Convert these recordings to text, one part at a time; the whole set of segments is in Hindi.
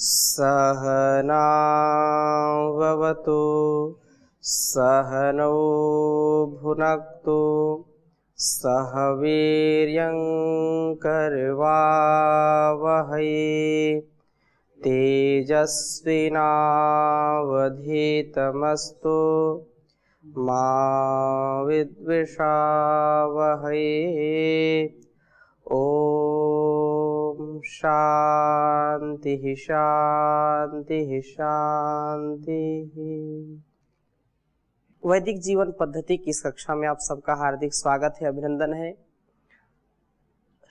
सहनाववतु सहनौ भुनक्तु सह वीर्यं करवावहै तेजस्विनावधीतमस्तु मा विद्विषावहै। ओम शांति शांति शांति। वैदिक जीवन पद्धति की इस कक्षा में आप सबका हार्दिक स्वागत है, अभिनंदन है।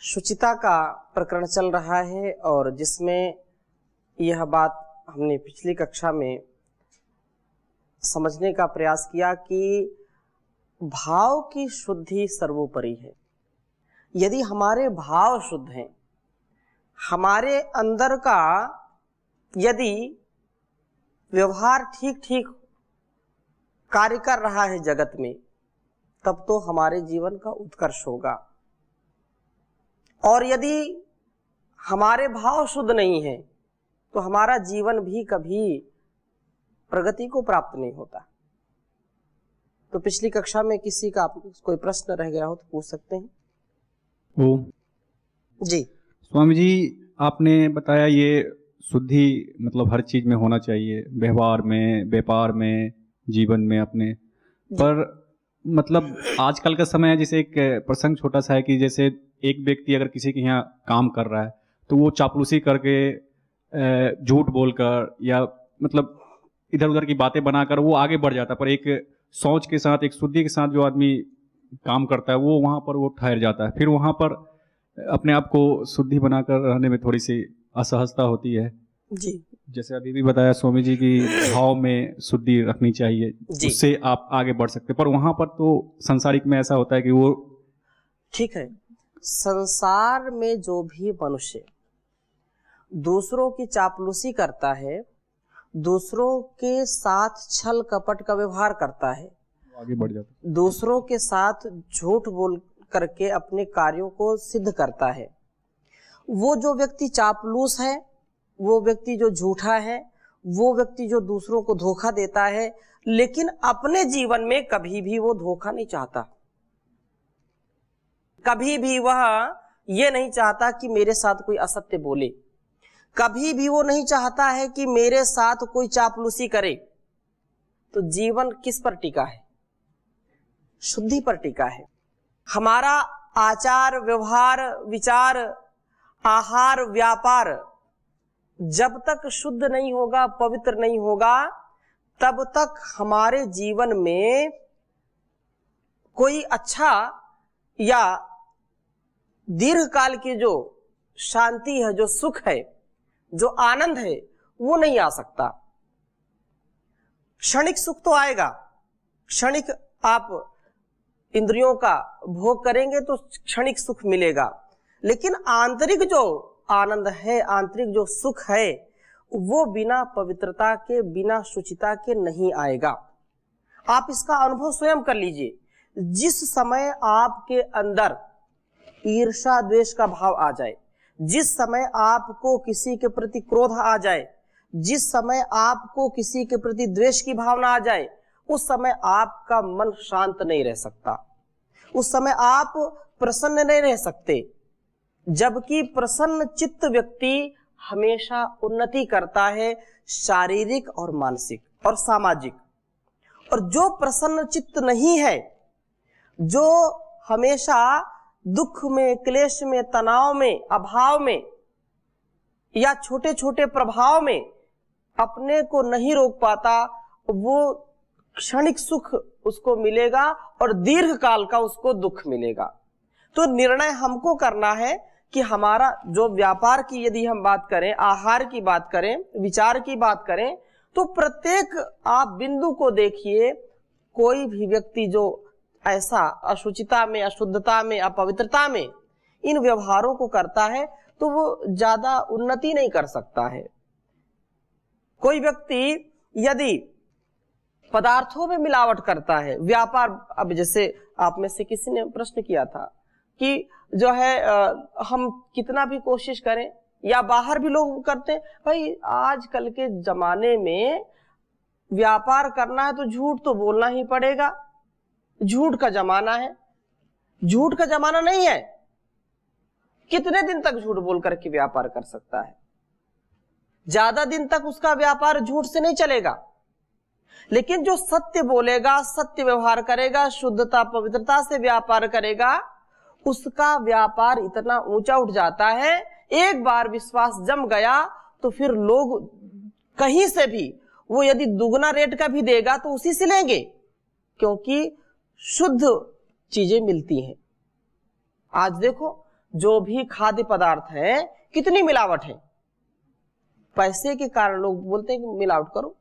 शुचिता का प्रकरण चल रहा है और जिसमें यह बात हमने पिछली कक्षा में समझने का प्रयास किया कि भाव की शुद्धि सर्वोपरि है। यदि हमारे भाव शुद्ध हैं, हमारे अंदर का यदि व्यवहार ठीक ठीक कार्य कर रहा है जगत में, तब तो हमारे जीवन का उत्कर्ष होगा। और यदि हमारे भाव शुद्ध नहीं है तो हमारा जीवन भी कभी प्रगति को प्राप्त नहीं होता। तो पिछली कक्षा में किसी का कोई प्रश्न रह गया हो तो पूछ सकते हैं। जी स्वामी जी, आपने बताया ये शुद्धि मतलब हर चीज में होना चाहिए, व्यवहार में, व्यापार में, जीवन में अपने। पर मतलब आजकल का समय है, जैसे एक प्रसंग छोटा सा है कि जैसे एक व्यक्ति अगर किसी के यहाँ काम कर रहा है तो वो चापलूसी करके झूठ बोलकर या मतलब इधर उधर की बातें बनाकर वो आगे बढ़ जाता है। पर एक सोच के साथ, एक शुद्धि के साथ जो आदमी काम करता है वो वहाँ पर वो ठहर जाता है। फिर वहाँ पर अपने आप को शुद्धि बनाकर रहने में थोड़ी सी असहजता होती है। जी, जैसे अभी भी बताया स्वामी जी की भाव में शुद्धि रखनी चाहिए, उससे आप आगे बढ़ सकते। पर वहाँ पर तो संसारिक में ऐसा होता है कि वो ठीक है। संसार में जो भी मनुष्य दूसरों की चापलूसी करता है, दूसरों के साथ छल कपट का व्यवहार करता है, आगे बढ़ जाता है, दूसरों के साथ झूठ बोल करके अपने कार्यों को सिद्ध करता है, वो जो व्यक्ति चापलूस है, वो व्यक्ति जो झूठा है, वो व्यक्ति जो दूसरों को धोखा देता है, लेकिन अपने जीवन में कभी भी वो धोखा नहीं चाहता। कभी भी वह ये नहीं चाहता कि मेरे साथ कोई असत्य बोले, कभी भी वो नहीं चाहता है कि मेरे साथ कोई चापलूसी करे। तो जीवन किस पर टिका है? शुद्धि पर टिका है। हमारा आचार व्यवहार विचार आहार व्यापार जब तक शुद्ध नहीं होगा, पवित्र नहीं होगा, तब तक हमारे जीवन में कोई अच्छा या दीर्घ काल की जो शांति है, जो सुख है, जो आनंद है, वो नहीं आ सकता। क्षणिक सुख तो आएगा, क्षणिक आप इंद्रियों का भोग करेंगे तो क्षणिक सुख मिलेगा, लेकिन आंतरिक जो आनंद है, आंतरिक जो सुख है, वो बिना पवित्रता के, बिना शुचिता के नहीं आएगा। आप इसका अनुभव स्वयं कर लीजिए। जिस समय आपके अंदर ईर्ष्या द्वेष का भाव आ जाए, जिस समय आपको किसी के प्रति क्रोध आ जाए, जिस समय आपको किसी के प्रति द्वेष की भावना आ जाए, उस समय आपका मन शांत नहीं रह सकता, उस समय आप प्रसन्न नहीं रह सकते। जबकि प्रसन्न चित्त व्यक्ति हमेशा उन्नति करता है, शारीरिक और मानसिक और सामाजिक। और जो प्रसन्न चित्त नहीं है, जो हमेशा दुख में, क्लेश में, तनाव में, अभाव में या छोटे छोटे प्रभाव में अपने को नहीं रोक पाता, वो क्षणिक सुख उसको मिलेगा और दीर्घ काल का उसको दुख मिलेगा। तो निर्णय हमको करना है कि हमारा जो व्यापार की यदि हम बात करें, आहार की बात करें, विचार की बात करें, तो प्रत्येक आप बिंदु को देखिए। कोई भी व्यक्ति जो ऐसा अशुचिता में, अशुद्धता में, अपवित्रता में इन व्यवहारों को करता है तो वो ज्यादा उन्नति नहीं कर सकता है। कोई व्यक्ति यदि पदार्थों में मिलावट करता है, व्यापार, अब जैसे आप में से किसी ने प्रश्न किया था कि जो है हम कितना भी कोशिश करें या बाहर भी लोग करते हैं। भाई आजकल के जमाने में व्यापार करना है तो झूठ तो बोलना ही पड़ेगा। झूठ का जमाना है, झूठ का जमाना नहीं है। कितने दिन तक झूठ बोल करके व्यापार कर सकता है? ज्यादा दिन तक उसका व्यापार झूठ से नहीं चलेगा। लेकिन जो सत्य बोलेगा, सत्य व्यवहार करेगा, शुद्धता पवित्रता से व्यापार करेगा, उसका व्यापार इतना ऊंचा उठ जाता है, एक बार विश्वास जम गया तो फिर लोग कहीं से भी, वो यदि दुगना रेट का भी देगा तो उसी से लेंगे, क्योंकि शुद्ध चीजें मिलती हैं। आज देखो जो भी खाद्य पदार्थ है कितनी मिलावट है। पैसे के कारण लोग बोलते हैं कि मिलावट करो।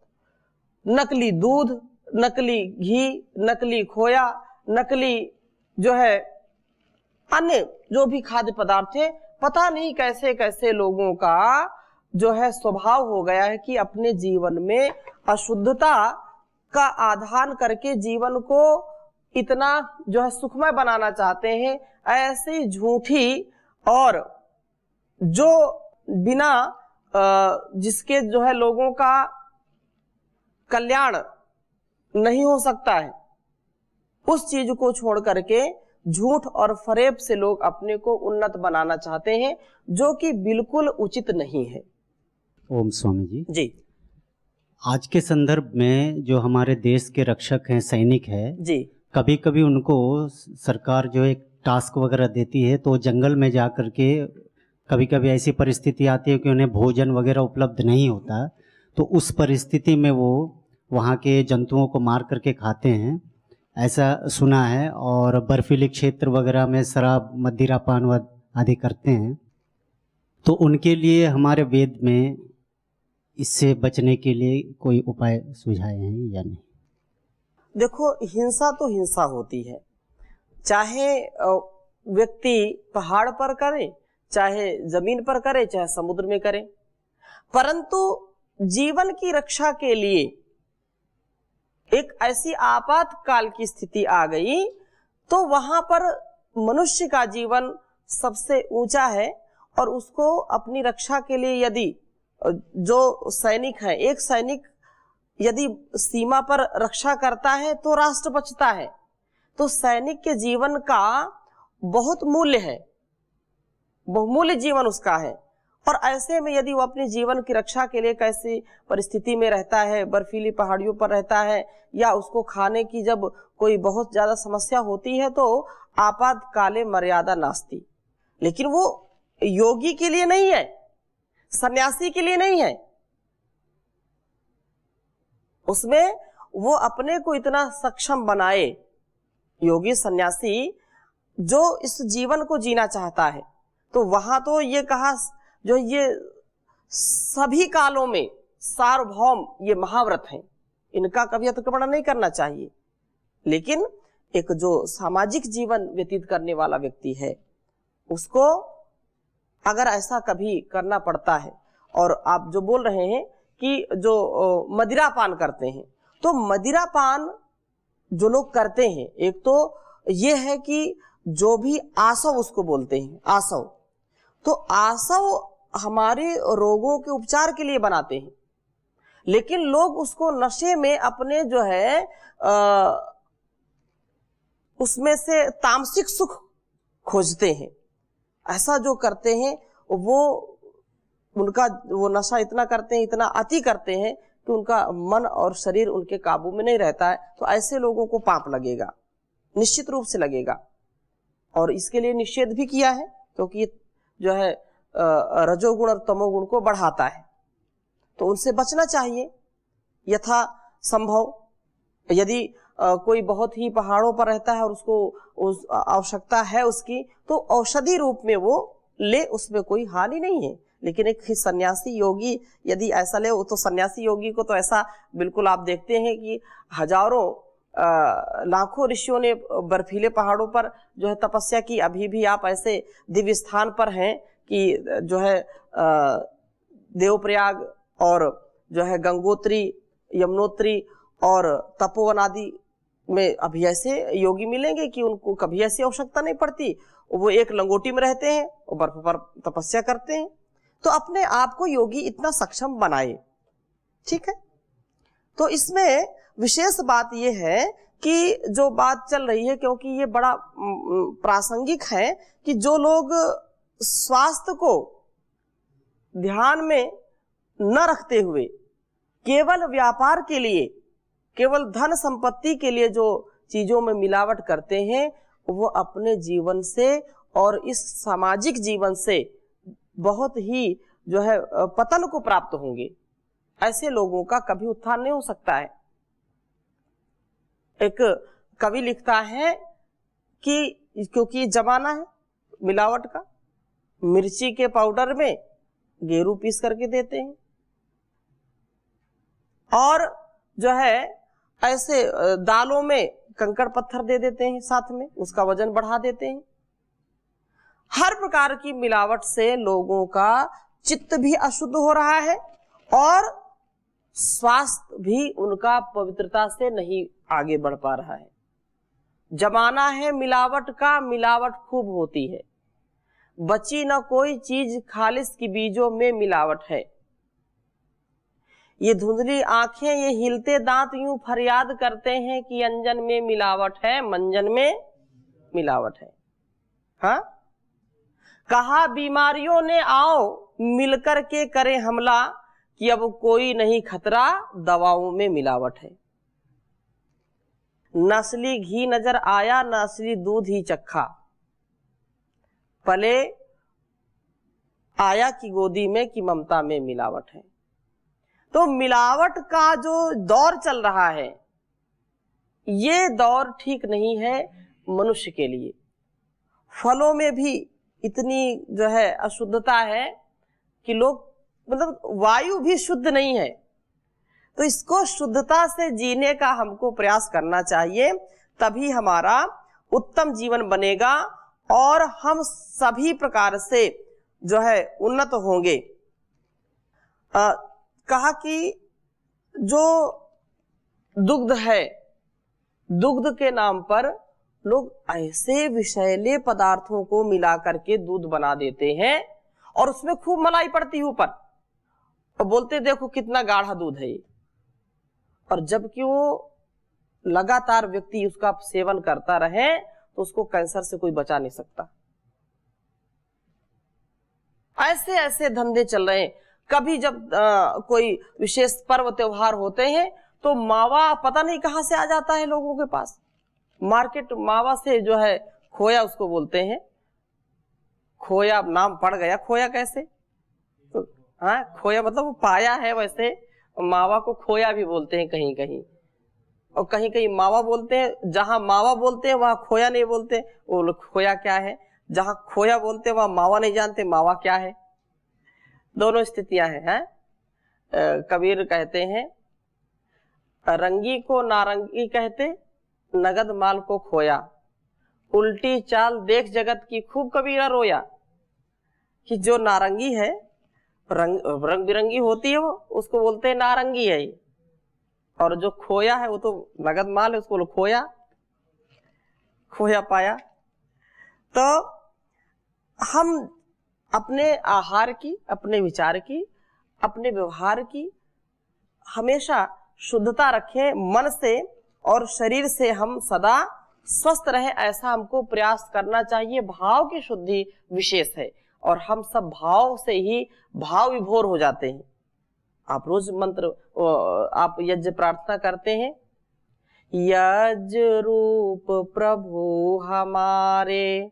नकली दूध, नकली घी, नकली खोया, नकली जो है अन्य जो भी खाद्य पदार्थ है, पता नहीं कैसे कैसे लोगों का जो है स्वभाव हो गया है कि अपने जीवन में अशुद्धता का आधान करके जीवन को इतना जो है सुखमय बनाना चाहते हैं। ऐसी झूठी और जो बिना जिसके जो है लोगों का कल्याण नहीं हो सकता है, उस चीज को छोड़ करके झूठ और फरेब से लोग अपने को उन्नत बनाना चाहते हैं, जो कि बिल्कुल उचित नहीं है। ओम स्वामी जी। जी आज के संदर्भ में जो हमारे देश के रक्षक हैं, सैनिक है, जी कभी कभी उनको सरकार जो एक टास्क वगैरह देती है तो जंगल में जा कर के कभी कभी ऐसी परिस्थिति आती है कि उन्हें भोजन वगैरह उपलब्ध नहीं होता, तो उस परिस्थिति में वो वहाँ के जंतुओं को मार करके खाते हैं, ऐसा सुना है। और बर्फीली क्षेत्र वगैरह में शराब मदिरा पान आदि करते हैं। तो उनके लिए हमारे वेद में इससे बचने के लिए कोई उपाय सुझाए हैं या नहीं? देखो, हिंसा तो हिंसा होती है, चाहे व्यक्ति पहाड़ पर करे, चाहे जमीन पर करे, चाहे समुद्र में करे, परंतु जीवन की रक्षा के लिए एक ऐसी आपातकाल की स्थिति आ गई तो वहां पर मनुष्य का जीवन सबसे ऊंचा है। और उसको अपनी रक्षा के लिए यदि जो सैनिक है, एक सैनिक यदि सीमा पर रक्षा करता है तो राष्ट्र बचता है। तो सैनिक के जीवन का बहुत मूल्य है, बहुमूल्य जीवन उसका है। और ऐसे में यदि वो अपने जीवन की रक्षा के लिए कैसी परिस्थिति में रहता है, बर्फीली पहाड़ियों पर रहता है, या उसको खाने की जब कोई बहुत ज्यादा समस्या होती है तो आपातकाले मर्यादा नास्ति। लेकिन वो योगी के लिए नहीं है, सन्यासी के लिए नहीं है। उसमें वो अपने को इतना सक्षम बनाए, योगी सन्यासी जो इस जीवन को जीना चाहता है। तो वहां तो ये कहा जो ये सभी कालों में सार्वभौम ये महाव्रत हैं, इनका कभी अतिक्रमण नहीं करना चाहिए। लेकिन एक जो सामाजिक जीवन व्यतीत करने वाला व्यक्ति है, उसको अगर ऐसा कभी करना पड़ता है, और आप जो बोल रहे हैं कि जो मदिरा पान करते हैं, तो मदिरा पान जो लोग करते हैं, एक तो ये है कि जो भी आसव उसको बोलते हैं, आसव, तो आसव हमारे रोगों के उपचार के लिए बनाते हैं। लेकिन लोग उसको नशे में अपने जो है उसमें से तामसिक सुख खोजते हैं। ऐसा जो करते हैं वो उनका वो नशा इतना करते हैं, इतना अति करते हैं कि उनका मन और शरीर उनके काबू में नहीं रहता है। तो ऐसे लोगों को पाप लगेगा, निश्चित रूप से लगेगा। और इसके लिए निषेध भी किया है, क्योंकि ये जो है रजोगुण और तमोगुण को बढ़ाता है। तो उनसे बचना चाहिए यथा संभव। यदि कोई बहुत ही पहाड़ों पर रहता है और उसको उस आवश्यकता है उसकी, तो औषधि रूप में वो ले, उसमें कोई हानि नहीं है। लेकिन एक सन्यासी योगी यदि ऐसा ले, तो सन्यासी योगी को तो ऐसा बिल्कुल आप देखते हैं कि हजारों लाखों ऋषियों ने बर्फीले पहाड़ों पर जो है तपस्या की। अभी भी आप ऐसे दिव्य स्थान पर हैं कि जो है देवप्रयाग और जो है गंगोत्री, यमुनोत्री और तपोवन आदि में अभी ऐसे योगी मिलेंगे कि उनको कभी ऐसी आवश्यकता नहीं पड़ती। वो एक लंगोटी में रहते हैं और बर्फ पर तपस्या करते हैं। तो अपने आप को योगी इतना सक्षम बनाए। ठीक है, तो इसमें विशेष बात यह है कि जो बात चल रही है, क्योंकि ये बड़ा प्रासंगिक है, कि जो लोग स्वास्थ्य को ध्यान में न रखते हुए केवल व्यापार के लिए, केवल धन संपत्ति के लिए जो चीजों में मिलावट करते हैं, वो अपने जीवन से और इस सामाजिक जीवन से बहुत ही जो है पतन को प्राप्त होंगे। ऐसे लोगों का कभी उत्थान नहीं हो सकता है। एक कवि लिखता है कि क्योंकि जमाना है मिलावट का, मिर्ची के पाउडर में गेरू पीस करके देते हैं, और जो है ऐसे दालों में कंकड़ पत्थर दे देते हैं साथ में, उसका वजन बढ़ा देते हैं। हर प्रकार की मिलावट से लोगों का चित्त भी अशुद्ध हो रहा है और स्वास्थ्य भी उनका पवित्रता से नहीं आगे बढ़ पा रहा है। जमाना है मिलावट का, मिलावट खूब होती है, बची न कोई चीज, खालिस की बीजों में मिलावट है। ये धुंधली आंखें, ये हिलते दांत यूं फरियाद करते हैं कि अंजन में मिलावट है, मंजन में मिलावट है। हाँ, कहा बीमारियों ने आओ मिलकर के करें हमला, कि अब कोई नहीं खतरा, दवाओं में मिलावट है। नस्ली घी नजर आया, नस्ली दूध ही चखा, पले आया की गोदी में कि ममता में मिलावट है। तो मिलावट का जो दौर चल रहा है, ये दौर ठीक नहीं है मनुष्य के लिए। फलों में भी इतनी जो है अशुद्धता है कि लोग, मतलब वायु भी शुद्ध नहीं है। तो इसको शुद्धता से जीने का हमको प्रयास करना चाहिए, तभी हमारा उत्तम जीवन बनेगा और हम सभी प्रकार से जो है उन्नत होंगे। कहा कि जो दुग्ध है, दुग्ध के नाम पर लोग ऐसे विषैले पदार्थों को मिला करके दूध बना देते हैं और उसमें खूब मलाई पड़ती है ऊपर, और बोलते देखो कितना गाढ़ा दूध है ये। और जबकि वो लगातार व्यक्ति उसका सेवन करता रहे तो उसको कैंसर से कोई बचा नहीं सकता। ऐसे ऐसे धंधे चल रहे हैं। कभी जब कोई विशेष पर्व त्योहार होते हैं तो मावा पता नहीं कहां से आ जाता है लोगों के पास। मार्केट मावा से जो है खोया उसको बोलते हैं। खोया नाम पड़ गया, खोया कैसे? तो हाँ, खोया मतलब वो पाया है, वैसे मावा को खोया भी बोलते हैं कहीं कहीं, और कहीं कहीं मावा बोलते हैं। जहां मावा बोलते हैं वहां खोया नहीं बोलते, वो लोग खोया क्या है। जहां खोया बोलते हैं वहां मावा नहीं जानते मावा क्या है। दोनों स्थितियां हैं। कबीर कहते हैं, रंगी को नारंगी कहते, नगद माल को खोया, उल्टी चाल देख जगत की खूब कबीरा रोया। कि जो नारंगी है, रंग बिरंगी होती है, वो उसको बोलते हैं नारंगी है, और जो खोया है वो तो नगद माल है, उसको लोग खोया पाया। तो हम अपने आहार की, अपने विचार की, अपने व्यवहार की हमेशा शुद्धता रखें, मन से और शरीर से हम सदा स्वस्थ रहे, ऐसा हमको प्रयास करना चाहिए। भाव की शुद्धि विशेष है और हम सब भाव से ही भाव विभोर हो जाते हैं। आप रोज मंत्र, आप यज्ञ प्रार्थना करते हैं, यज्ञ रूप प्रभु हमारे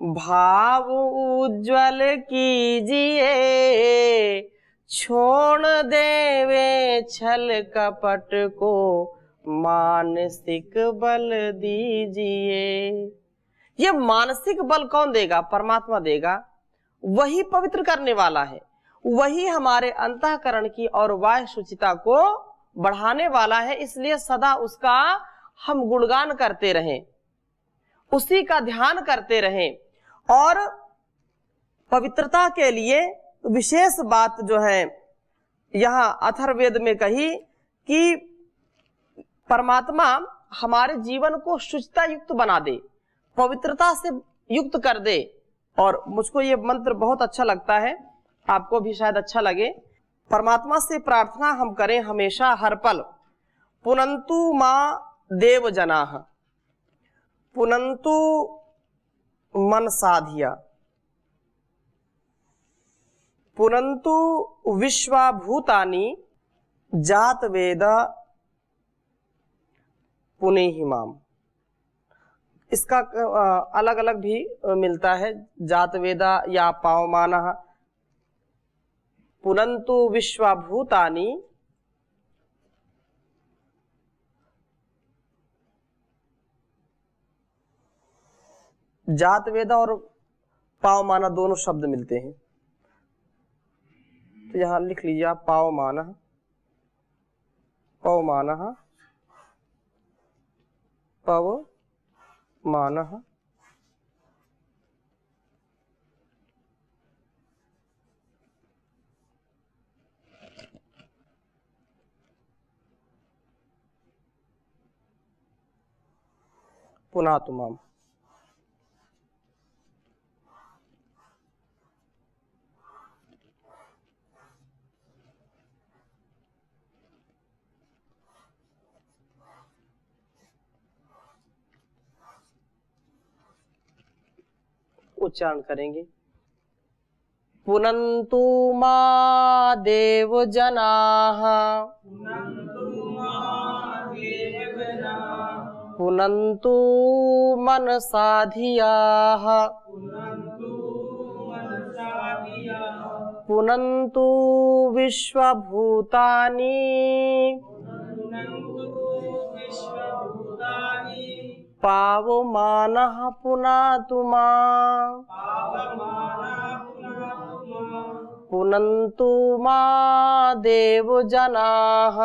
भाव उज्ज्वल कीजिए, छोड़ देवे छल कपट को मानसिक बल दीजिए। ये मानसिक बल कौन देगा? परमात्मा देगा। वही पवित्र करने वाला है, वही हमारे अंतःकरण की और वाह्य शुचिता को बढ़ाने वाला है। इसलिए सदा उसका हम गुणगान करते रहें, उसी का ध्यान करते रहें। और पवित्रता के लिए विशेष बात जो है यहाँ अथर्ववेद में कही कि परमात्मा हमारे जीवन को शुचिता युक्त बना दे, पवित्रता से युक्त कर दे। और मुझको ये मंत्र बहुत अच्छा लगता है, आपको भी शायद अच्छा लगे। परमात्मा से प्रार्थना हम करें हमेशा हर पल, पुनंतु माँ देव जनाः, पुनंतु मन साधिया, पुनंतु विश्वाभूतानि जात वेद पुनेहि माम। इसका अलग अलग भी मिलता है, जात वेदा या पावमानः, पुनंतु विश्वाभूतानि जात वेदा और पावमाना दोनों शब्द मिलते हैं। तो यहां लिख लीजिए आप पावमानः, पवमानः, पवमानः, पुनातु माम। उच्चारण करेंगे, पुनंतु मा देव जनाः, पुनंतु मन साधियाः, पुनंतु विश्वभूतानि पावमानः पुनातु मां। पुनन्तु मा देव जनाः,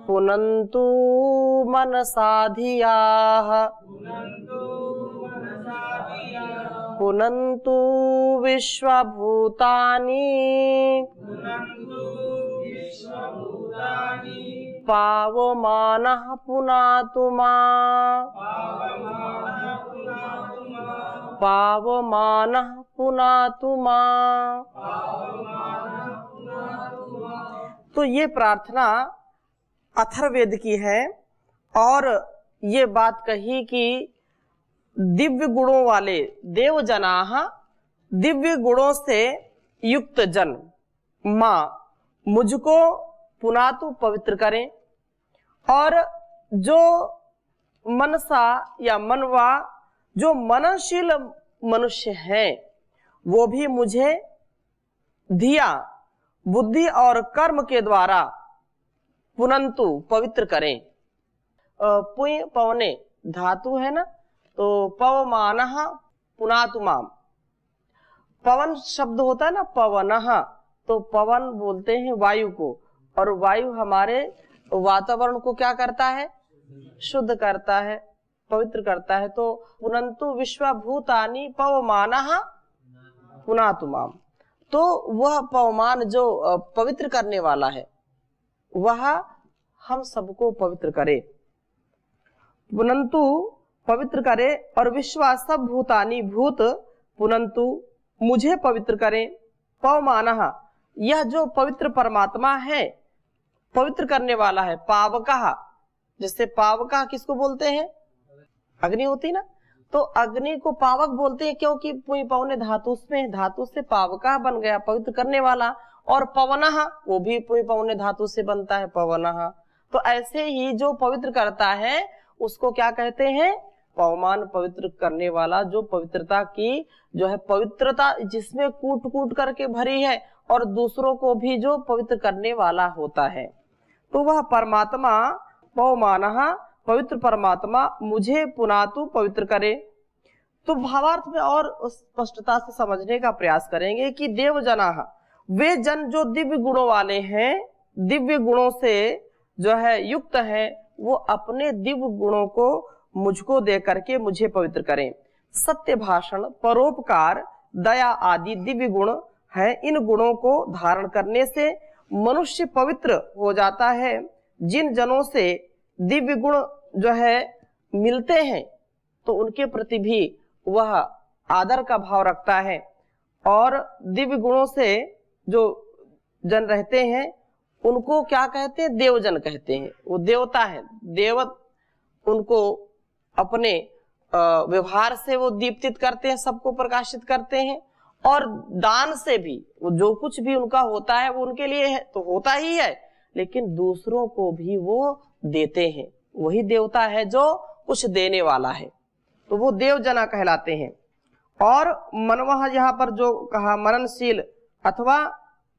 पुनन्तु मनसा धियाः, पुनन्तु विश्वभूतानि पावमानः पुनातु मां। पावमानः पुनातु मां। तो ये प्रार्थना अथर्ववेद की है और ये बात कही कि दिव्य गुणों वाले देव जनाः, दिव्य गुणों से युक्त जन, माँ मुझको पुनातु पवित्र करें, और जो मनसा या मनवा जो मननशील मनुष्य हैं वो भी मुझे धिया बुद्धि और कर्म के द्वारा पुनंतु पवित्र करें। पुय पवने धातु है ना, तो पवमानः पुनातु माम। पवन शब्द होता है ना, पवनः, तो पवन बोलते हैं वायु को, और वायु हमारे वातावरण को क्या करता है, शुद्ध करता है, पवित्र करता है। तो पुनंतु विश्वभूतानि पवमानः पुनातु माम, तो वह पवमान जो पवित्र करने वाला है वह हम सबको पवित्र करे, पुनंतु पवित्र करे, और विश्वा सब भूतानि भूत पुनंतु मुझे पवित्र करें। पवमानः, यह जो पवित्र परमात्मा है, पवित्र करने वाला है। पावकः, जैसे पावकः किसको बोलते हैं, अग्नि होती ना, तो अग्नि को पावक बोलते हैं क्योंकि पुई पवने धातु में, धातु से पावकः बन गया, पवित्र करने वाला। और पवनः, वो भी पुई पवने धातु से बनता है, पवनः। तो ऐसे ही जो पवित्र करता है उसको क्या कहते हैं, पवमान, पवित्र करने वाला। जो पवित्रता की जो है, पवित्रता जिसमें कूट कूट करके भरी है और दूसरों को भी जो पवित्र करने वाला होता है, तो वह परमात्मा पवमानः, पवित्र परमात्मा मुझे पुनातु पवित्र करे। तो भावार्थ में और स्पष्टता से समझने का प्रयास करेंगे कि देव जनाः, वे जन जो दिव्य गुणों वाले हैं, दिव्य गुणों से जो है युक्त है, वो अपने दिव्य गुणों को मुझको दे करके मुझे पवित्र करें। सत्य भाषण, परोपकार, दया आदि दिव्य गुण है। इन गुणों को धारण करने से मनुष्य पवित्र हो जाता है। जिन जनों से दिव्य गुण जो है मिलते हैं तो उनके प्रति भी वह आदर का भाव रखता है और दिव्य गुणों से जो जन रहते हैं उनको क्या कहते हैं? देवजन कहते हैं। वो देवता है, देवत उनको अपने व्यवहार से वो दीप्तित करते हैं, सबको प्रकाशित करते हैं। और दान से भी वो जो कुछ भी उनका होता है वो उनके लिए है तो होता ही है, लेकिन दूसरों को भी वो देते हैं। वही देवता है जो कुछ देने वाला है, तो वो देवजना कहलाते हैं। और मनवा यहाँ पर जो कहा मननशील अथवा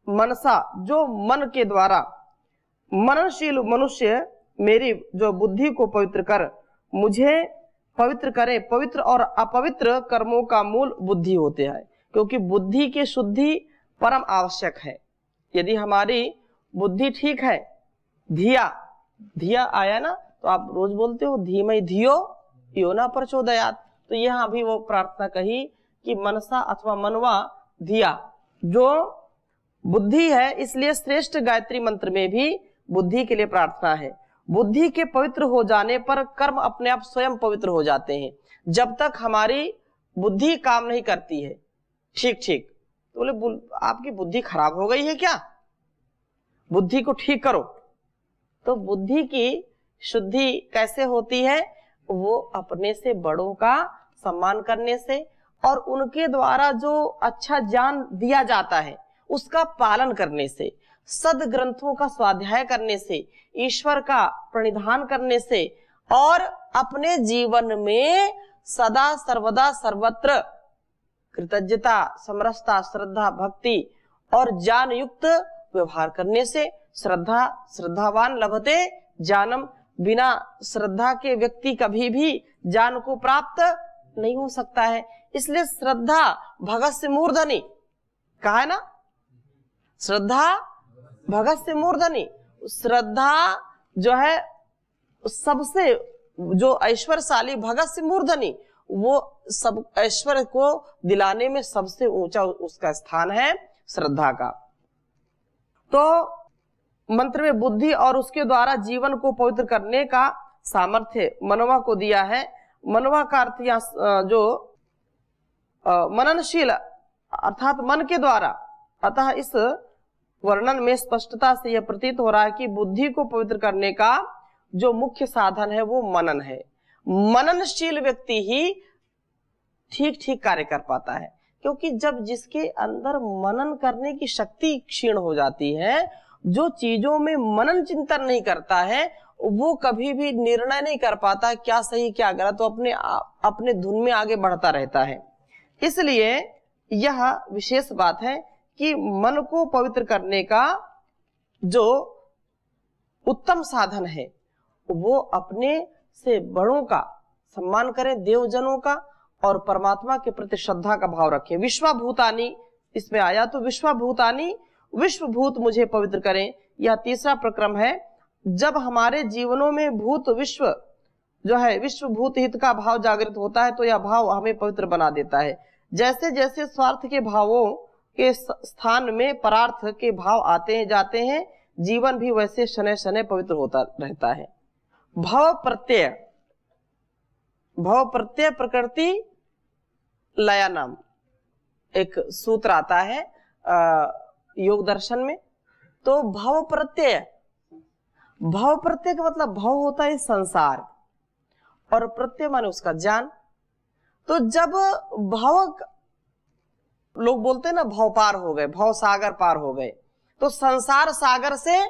मनसा, जो मन के द्वारा मननशील मनुष्य मेरी जो बुद्धि को पवित्र कर मुझे पवित्र करे। पवित्र और अपवित्र कर्मों का मूल बुद्धि होते हैं, क्योंकि बुद्धि की शुद्धि परम आवश्यक है। यदि हमारी बुद्धि ठीक है, धिया धिया आया ना, तो आप रोज बोलते हो धीमहि धियो यो न प्रचोदयात्। तो यहाँ भी वो प्रार्थना कही कि मनसा अथवा मनवा धिया जो बुद्धि है, इसलिए श्रेष्ठ गायत्री मंत्र में भी बुद्धि के लिए प्रार्थना है। बुद्धि के पवित्र हो जाने पर कर्म अपने आप स्वयं पवित्र हो जाते हैं। जब तक हमारी बुद्धि काम नहीं करती है ठीक ठीक, तो बोले आपकी बुद्धि खराब हो गई है क्या, बुद्धि को ठीक करो। तो बुद्धि की शुद्धि कैसे होती है? वो अपने से बड़ों का सम्मान करने से और उनके द्वारा जो अच्छा ज्ञान दिया जाता है उसका पालन करने से, सद ग्रंथों का स्वाध्याय करने से, ईश्वर का प्रणिधान करने से और अपने जीवन में सदा सर्वदा सर्वत्र कृतज्ञता, समरसता, श्रद्धा, भक्ति और ज्ञान युक्त व्यवहार करने से। श्रद्धावान लभते ज्ञानम, बिना श्रद्धा के व्यक्ति कभी भी ज्ञान को प्राप्त नहीं हो सकता है। इसलिए श्रद्धा भगत से मूर्धनि कहा है ना, श्रद्धा भगत से मूर्धनि। श्रद्धा जो है सबसे जो ऐश्वर्यशाली भगत से मूर्धनि, वो सब ऐश्वर्य को दिलाने में सबसे ऊंचा उसका स्थान है श्रद्धा का। तो मंत्र में बुद्धि और उसके द्वारा जीवन को पवित्र करने का सामर्थ्य मनवा को दिया है। मनवा का अर्थ यहाँ जो मननशील अर्थात मन के द्वारा। अतः इस वर्णन में स्पष्टता से यह प्रतीत हो रहा है कि बुद्धि को पवित्र करने का जो मुख्य साधन है वो मनन है। मननशील व्यक्ति ही ठीक ठीक कार्य कर पाता है, क्योंकि जब जिसके अंदर मनन करने की शक्ति क्षीण हो जाती है, जो चीजों में मनन चिंतन नहीं करता है, वो कभी भी निर्णय नहीं कर पाता क्या सही क्या गलत, तो अपने धुन में आगे बढ़ता रहता है। इसलिए यह विशेष बात है कि मन को पवित्र करने का जो उत्तम साधन है वो अपने से बड़ों का सम्मान करें, देवजनों का, और परमात्मा के प्रति श्रद्धा का भाव रखें। विश्वभूतानि इसमें आया, तो विश्वभूतानि विश्वभूत मुझे पवित्र करें, यह तीसरा प्रक्रम है। जब हमारे जीवनों में भूत विश्व जो है विश्वभूत हित का भाव जागृत होता है तो यह भाव हमें पवित्र बना देता है। जैसे जैसे स्वार्थ के भावों के स्थान में परार्थ के भाव आते हैं जाते हैं, जीवन भी वैसे शनै शनै पवित्र होता रहता है। भव प्रत्यय प्रकृति लया नाम एक सूत्र आता है योग दर्शन में। तो भव प्रत्यय का मतलब भव होता है संसार और प्रत्यय माने उसका ज्ञान। तो जब भव लोग बोलते हैं ना भव पार हो गए, भव सागर पार हो गए, तो संसार सागर से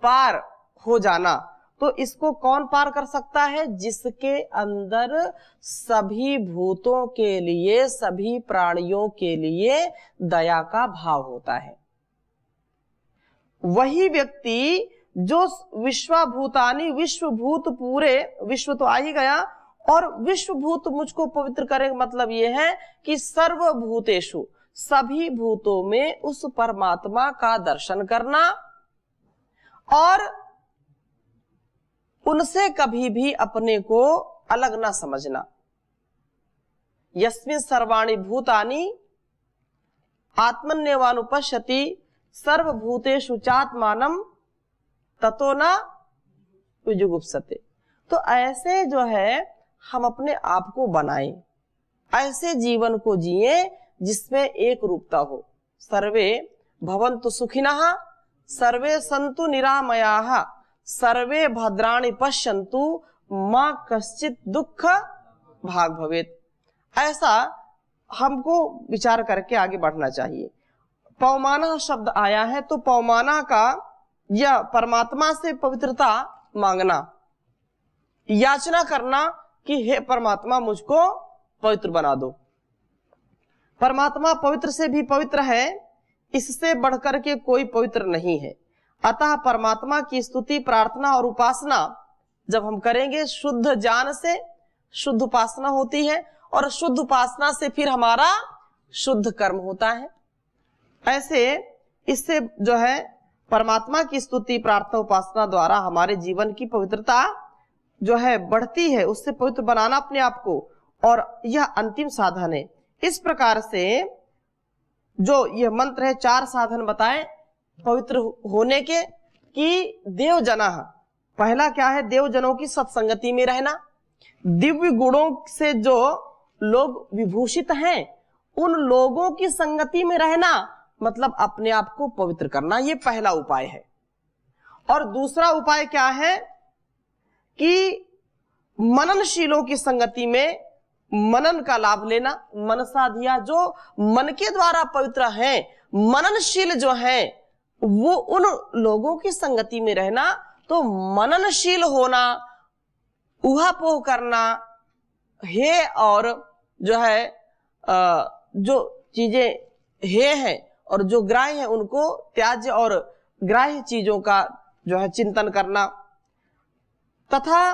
पार हो जाना, तो इसको कौन पार कर सकता है? जिसके अंदर सभी भूतों के लिए, सभी प्राणियों के लिए दया का भाव होता है। वही व्यक्ति जो विश्वभूतानि विश्वभूत, पूरे विश्व तो आ ही गया, और विश्वभूत मुझको पवित्र करे, मतलब यह है कि सर्वभूतेषु सभी भूतों में उस परमात्मा का दर्शन करना और उनसे कभी भी अपने को अलग ना समझना। यस्मिन् सर्वाणि भूतानि आत्मन्येवानुपश्यति सर्वभूतेषु चात्मानं ततो न विजुगुप्सते। तो ऐसे जो है हम अपने आप को बनाएं, ऐसे जीवन को जिए जिसमें एक रूपता हो। सर्वे भवन्तु सुखिनः, सर्वे सन्तु निरामयाः, सर्वे भद्राणि पश्यन्तु, मां कश्चित दुख भाग भवेत्। ऐसा हमको विचार करके आगे बढ़ना चाहिए। पवमानः शब्द आया है तो पवमानः का यह परमात्मा से पवित्रता मांगना, याचना करना कि हे परमात्मा मुझको पवित्र बना दो। परमात्मा पवित्र से भी पवित्र है, इससे बढ़कर के कोई पवित्र नहीं है। अतः परमात्मा की स्तुति, प्रार्थना और उपासना जब हम करेंगे, शुद्ध ज्ञान से शुद्ध उपासना होती है और शुद्ध उपासना से फिर हमारा शुद्ध कर्म होता है। ऐसे इससे जो है परमात्मा की स्तुति, प्रार्थना, उपासना द्वारा हमारे जीवन की पवित्रता जो है बढ़ती है, उससे पवित्र बनाना अपने आप को, और यह अंतिम साधन है। इस प्रकार से जो यह मंत्र है, 4 साधन बताए पवित्र होने के कि देवजनः, पहला क्या है, देवजनों की सत्संगति में रहना, दिव्य गुणों से जो लोग विभूषित हैं उन लोगों की संगति में रहना, मतलब अपने आप को पवित्र करना, ये पहला उपाय है। और दूसरा उपाय क्या है कि मननशीलों की संगति में मनन का लाभ लेना। मनसाधिया, जो मन के द्वारा पवित्र हैं, मननशील जो हैं, वो उन लोगों की संगति में रहना। तो मननशील होना, ऊहापोह करना, हे और जो है जो चीजें हे हैं और जो ग्राह्य है उनको त्याज्य और ग्राह्य चीजों का जो है चिंतन करना। तथा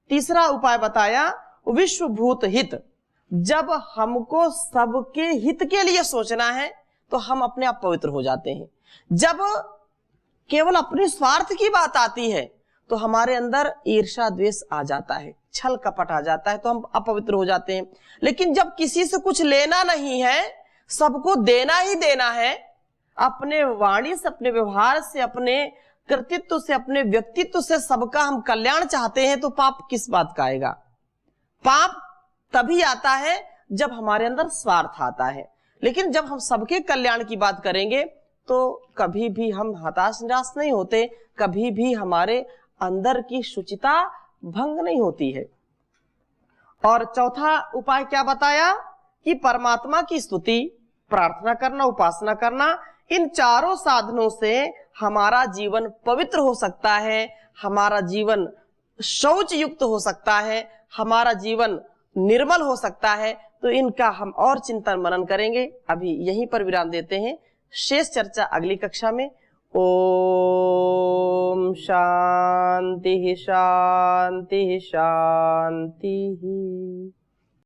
तीसरा उपाय बताया विश्वभूत हित। जब हमको सबके हित के लिए सोचना है तो हम अपने आप पवित्र हो जाते हैं। जब केवल अपने स्वार्थ की बात आती है तो हमारे अंदर ईर्ष्या द्वेष आ जाता है, छल कपट आ जाता है, तो हम अपवित्र हो जाते हैं। लेकिन जब किसी से कुछ लेना नहीं है, सबको देना ही देना है, अपने वाणी से, अपने व्यवहार से, अपने कृतित्व से, अपने व्यक्तित्व से सबका हम कल्याण चाहते हैं, तो पाप किस बात का आएगा? पाप तभी आता है जब हमारे अंदर स्वार्थ आता है। लेकिन जब हम सबके कल्याण की बात करेंगे तो कभी भी हम हताश निराश नहीं होते, कभी भी हमारे अंदर की शुचिता भंग नहीं होती है। और चौथा उपाय क्या बताया कि परमात्मा की स्तुति, प्रार्थना करना, उपासना करना, इन चारों साधनों से हमारा जीवन पवित्र हो सकता है, हमारा जीवन शौच युक्त हो सकता है, हमारा जीवन निर्मल हो सकता है। तो इनका हम और चिंतन मनन करेंगे। अभी यहीं पर विराम देते हैं, शेष चर्चा अगली कक्षा में। ओम शांति शांति शांति।